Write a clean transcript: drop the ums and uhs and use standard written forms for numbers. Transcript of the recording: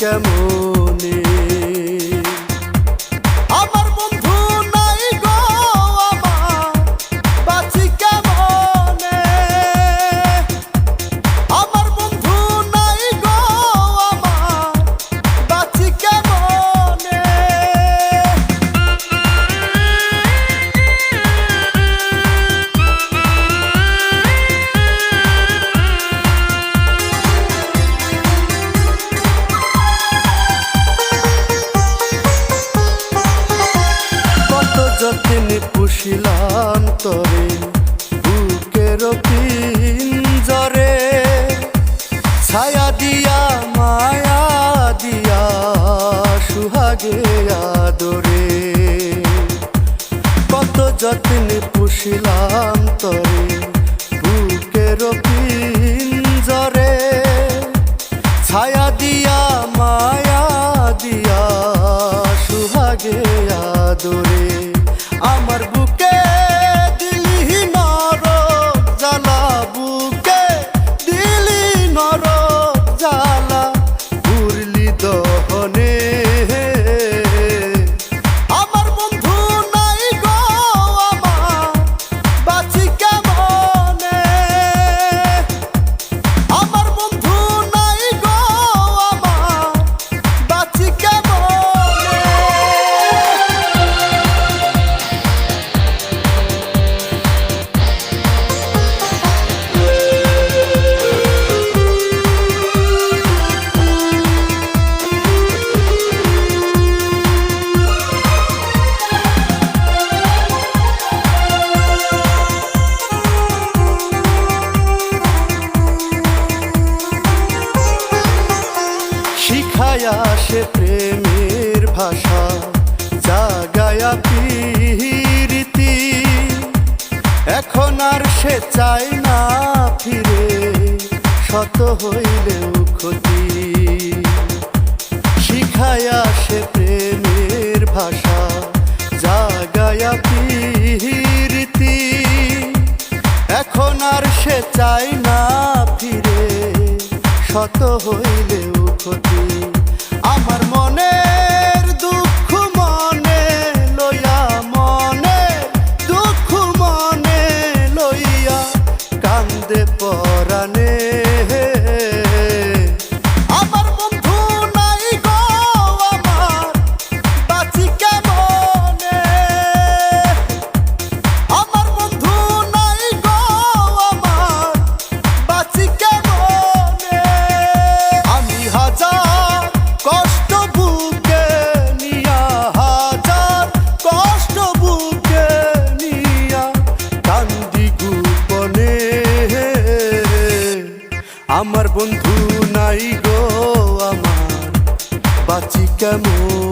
কেমনে। আমার বন্ধু নাই গো আমার বাঁচি কেমনে। আমার বন্ধু নাই গো আমার বাঁচি কেমনে। যতনে পুষিলাম তরে বুকের পিঞ্জরে, ছায়া দিয়া মায়া দিয়া সুহাগে আদরে। কত যতনে পুষিলাম তরে বুকের পিঞ্জরে, ছায়া দিয়া মায়া দিয়া সুহাগে আদরে। আমার বুকে দিলি নরক জ্বালা, বুকে দিলি নরক জ্বালা, পুরলি দহনে। আমার বন্ধু নাই গো আমার বাঁচি কেমনে। আমার বন্ধু নাই গো আমার বাঁচি কেমনে। শিখায়া সে প্রেমের ভাষা, জাগায়া প্রীতি, এখন আর সে চায় না ফিরে, শত হইলেও ক্ষতি। শিখায়া সে প্রেমের ভাষা, জাগায়া প্রীতি, এখন আর সে চায় না ফিরে, শত হইলেও ক্ষতি। আমার মনের দুঃখ মনে লইয়া, মনের দুঃখ মনে লইয়া কান্দে পরাণে। আমার বন্ধু নাই গো আমার বাঁচি কেমনে। আমার বন্ধু নাই গো আমার বাঁচি কেমনে। আমি হাজার কষ্ট বুকে নিয়া, হাজার কষ্ট বুকে নিয়া কান্দি গোপনে। আমার বন্ধু নাই গো আমার বাঁচি কেমন।